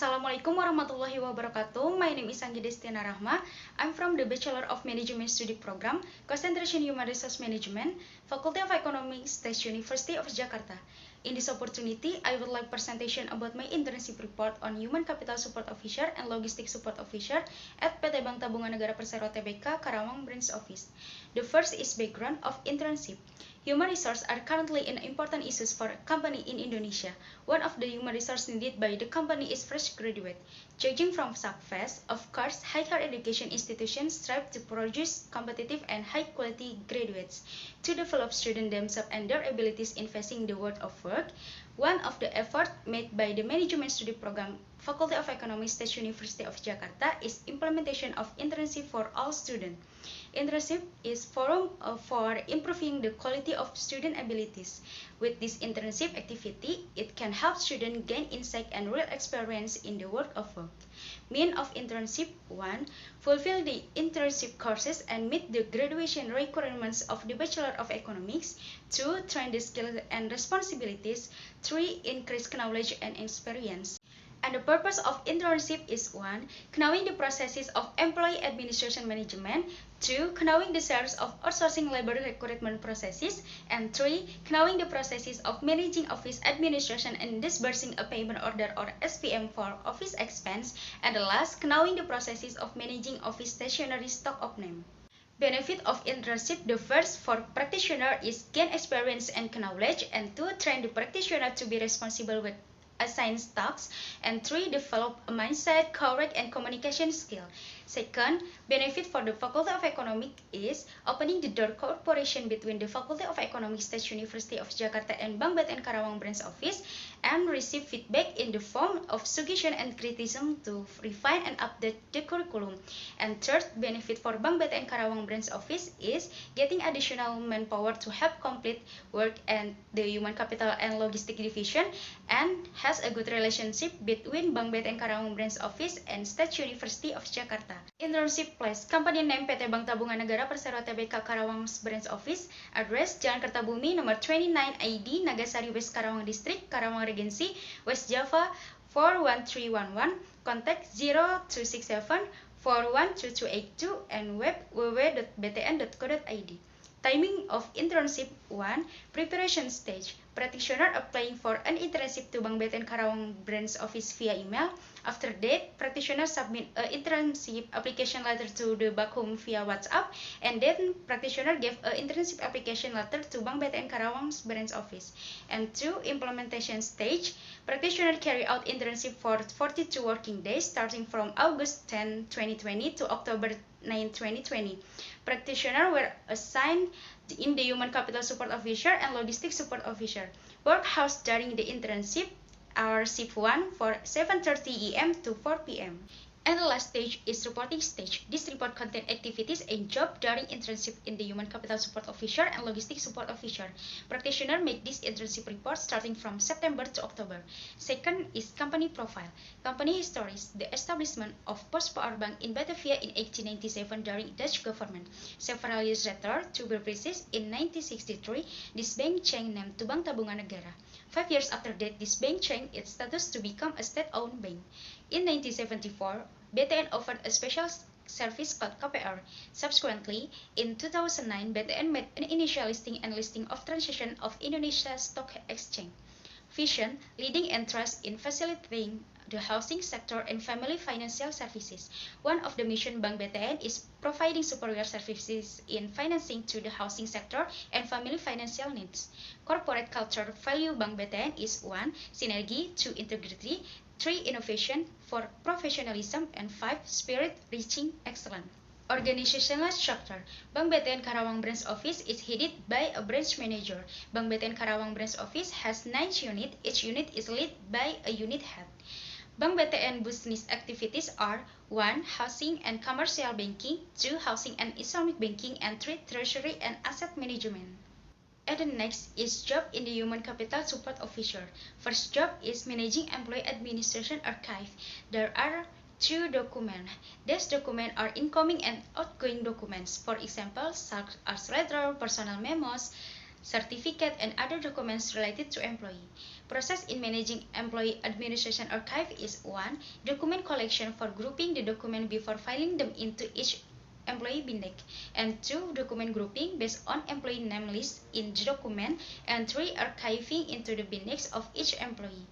Assalamualaikum warahmatullahi wabarakatuh. My name is Anggi Destina Rahma. I'm from the Bachelor of Management Study Program, Concentration Human Resource Management, Faculty of Economics, State University of Jakarta. In this opportunity, I would like presentation about my internship report on Human Capital Support Officer and Logistics Support Officer at PT Bank Tabungan Negara Persero Tbk, Karawang Branch Office. The first is background of internship. Human resources are currently an important issue for a company in Indonesia. One of the human resources needed by the company is fresh graduate. Judging from success, of course, higher education institutions strive to produce competitive and high-quality graduates. To develop students themselves and their abilities in facing the world of work, one of the efforts made by the Management Study Program, Faculty of Economics, State University of Jakarta, is implementation of internship for all students. Internship is forum for improving the quality of student abilities. With this internship activity, it can help students gain insight and real experience in the world of work. Mean of internship: 1. Fulfill the internship courses and meet the graduation requirements of the Bachelor of Economics. 2. Train the skills and responsibilities. 3. Increase knowledge and experience. And the purpose of internship is: 1. Knowing the processes of employee administration management. 2. Knowing the series of outsourcing labor recruitment processes. And 3. Knowing the processes of managing office administration and disbursing a payment order or SPM for office expense. And the last, knowing the processes of managing office stationery stock of name. Benefit of internship: the first, for practitioner, is gain experience and knowledge, and 2. Train the practitioner to be responsible with assigned tasks, and 3. Develop a mindset, correct, and communication skill. Second, benefit for the Faculty of Economics is opening the door cooperation between the Faculty of Economics, State University of Jakarta, and Bank BTN Karawang Branch Office, and receive feedback in the form of suggestion and criticism to refine and update the curriculum. And third, benefit for Bank BTN Karawang Branch Office is getting additional manpower to help complete work and the Human Capital and Logistics Division, and has a good relationship between Bank BTN Karawang Branch Office and State University of Jakarta. Internship place: company name PT Bank Tabungan Negara Persero Tbk, Karawang Branch Office. Address: Jalan Kertabumi nomor 29 ID, Nagasari West, Karawang District, Karawang Regency, West Java 41311. Contact 0267 412282 and web www.btn.co.id. Timing of internship: 1. Preparation stage. Practitioner applying for an internship to Bank BTN Karawang Branch Office via email. After that, practitioner submit an internship application letter to the Bakhum via WhatsApp, and then practitioner give an internship application letter to Bank BTN Karawang Branch Office. And 2. Implementation stage. Practitioner carry out internship for 42 working days starting from August 10, 2020 to October 9, 2020. Practitioner were assigned in the Human Capital Support Officer and Logistics Support Officer. Work hours during the internship are shift 1 for 7:30 AM to 4 PM. And the last stage is reporting stage. This report contains activities and job during internship in the Human Capital Support Officer and Logistics Support Officer. Practitioner make this internship report starting from September to October. Second is company profile. Company histories: the establishment of Post Power Bank in Batavia in 1897 during Dutch government. Several years later, to be precise, in 1963, this bank changed name to Bank Tabungan Negara. 5 years after that, this bank changed its status to become a state-owned bank. In 1974, BTN offered a special service called KPR. Subsequently, in 2009, BTN made an initial listing and listing of transaction of Indonesia Stock Exchange. Vision: leading interest in facilitating the housing sector and family financial services. One of the mission Bank BTN is providing superior services in financing to the housing sector and family financial needs. Corporate culture value Bank BTN is: 1. Synergy, 2. Integrity, 3. Innovation, 4. Professionalism, and 5. Spirit, reaching excellence. Organizational structure: Bank BTN Karawang Branch Office is headed by a branch manager. Bank BTN Karawang Branch Office has 9 units. Each unit is led by a unit head. Bank BTN business activities are: 1. Housing and commercial banking, 2. Housing and Islamic banking, and 3. Treasury and asset management. And the next is job in the Human Capital Support Officer. First job is managing employee administration archive. There are 2 documents. These documents are incoming and outgoing documents. For example, such as letter, personal memos, certificate, and other documents related to employee. Process in managing employee administration archive is 1. Document collection for grouping the document before filing them into each employee BINDEC, and 2. Document grouping based on employee name list in the document, and 3. Archiving into the BINDEX of each employee.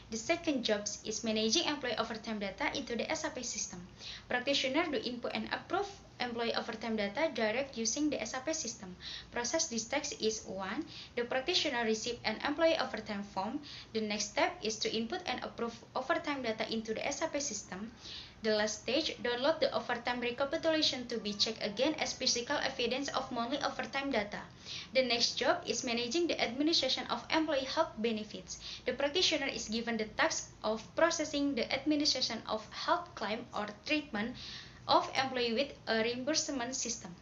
The second job is managing employee overtime data into the SAP system. Practitioner do input and approve employee overtime data direct using the SAP system. Process this text is 1. The practitioner receive an employee overtime form. The next step is to input and approve overtime data into the SAP system. The last stage, download the overtime recapitulation to be checked again as physical evidence of monthly overtime data. The next job is managing the administration of employee health benefits. The practitioner is given the task of processing the administration of health claim or treatment of employee with a reimbursement system.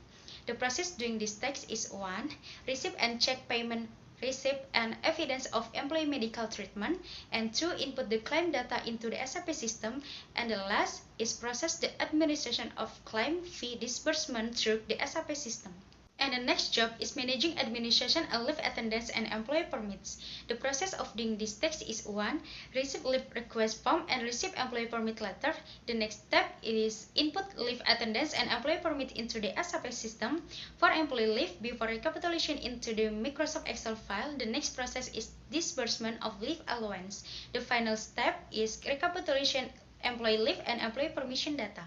The process during this text is 1. Receive and check payment receipt and evidence of employee medical treatment, and 2. Input the claim data into the SAP system, and the last is process the administration of claim fee disbursement through the SAP system. And the next job is managing administration and leave attendance and employee permits. The process of doing this text is 1. Receive leave request form and receive employee permit letter. The next step is input leave attendance and employee permit into the SAP system. For employee leave before recapitulation into the Microsoft Excel file, the next process is disbursement of leave allowance. The final step is recapitulation employee leave and employee permission data.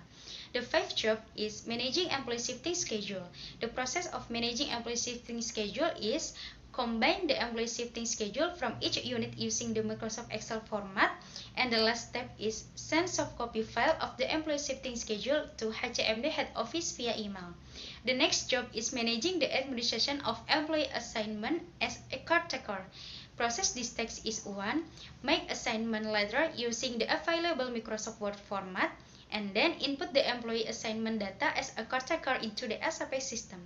The fifth job is managing employee shifting schedule. The process of managing employee shifting schedule is combine the employee shifting schedule from each unit using the Microsoft Excel format, and the last step is send soft copy file of the employee shifting schedule to HCMD head office via email. The next job is managing the administration of employee assignment as a caretaker. Process this text is 1. Make assignment letter using the available Microsoft Word format, and then input the employee assignment data as a caretaker into the SAP system.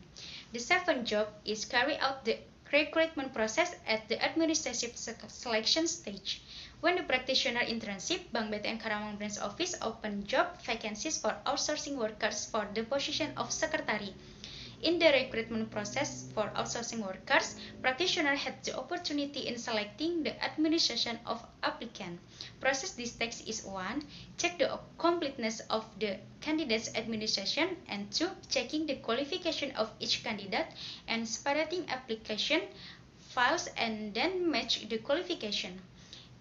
The seventh job is carry out the recruitment process at the administrative selection stage. When the practitioner internship, Bank BTN Karawang branch office open job vacancies for outsourcing workers for the position of secretary. In the recruitment process for outsourcing workers, practitioner had the opportunity in selecting the administration of applicant. Process this text is 1. Check the completeness of the candidate's administration, and 2. Checking the qualification of each candidate and separating application files and then match the qualification.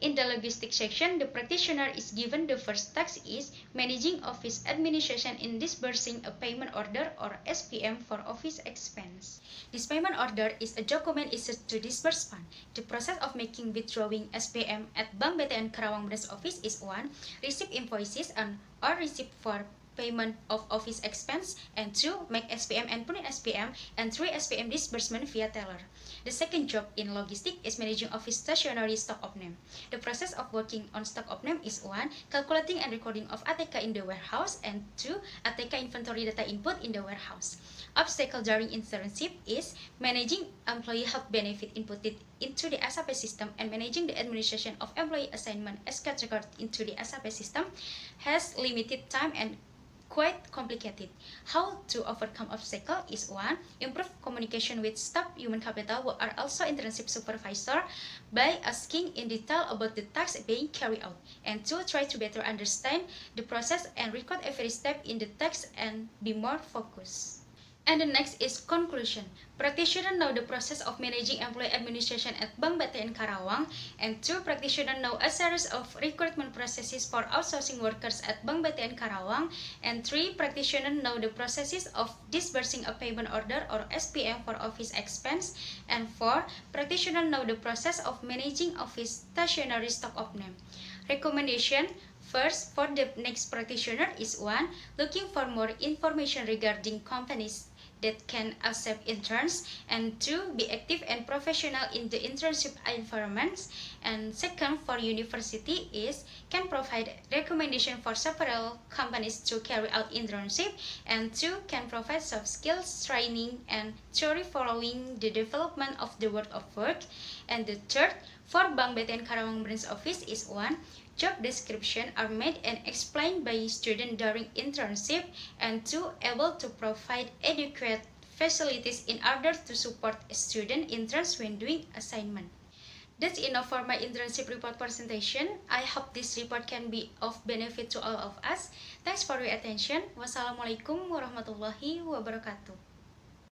In the logistics section, the practitioner is given the first task is managing office administration in disbursing a payment order or SPM for office expense. This payment order is a document issued to disburse fund. The process of making withdrawing SPM at Bank BTN Karawang branch office is 1. Receive invoices and or receipt for payment of office expense, and 2. Make SPM and print SPM, and 3. SPM disbursement via teller. The second job in logistics is managing office stationery stock of name. The process of working on stock of name is 1. Calculating and recording of ATK in the warehouse, and 2. ATK inventory data input in the warehouse. Obstacle during internship is managing employee health benefit inputted into the SAP system and managing the administration of employee assignment as categorized into the SAP system has limited time and quite complicated. How to overcome obstacle is 1. Improve communication with staff human capital who are also internship supervisor by asking in detail about the tasks being carried out, and 2. Try to better understand the process and record every step in the text and be more focused. And the next is conclusion. Practitioner know the process of managing employee administration at Bank BTN Karawang, and 2. Practitioner know a series of recruitment processes for outsourcing workers at Bank BTN Karawang, and 3. Practitioner know the processes of disbursing a payment order or SPM for office expense, and 4. Practitioner know the process of managing office stationery stock of name. Recommendation. First, for the next practitioner is 1. Looking for more information regarding companies that can accept interns, and 2. Be active and professional in the internship environments, and second, for university is can provide recommendation for several companies to carry out internship, and 2. Can provide soft skills training and theory following the development of the world of work, and the third, for Bank BTN Karawang branch office is 1. Job description are made and explained by student during internship, and 2. Able to provide adequate facilities in order to support student interest when doing assignment. That's enough for my internship report presentation. I hope this report can be of benefit to all of us. Thanks for your attention. Wassalamualaikum warahmatullahi wabarakatuh.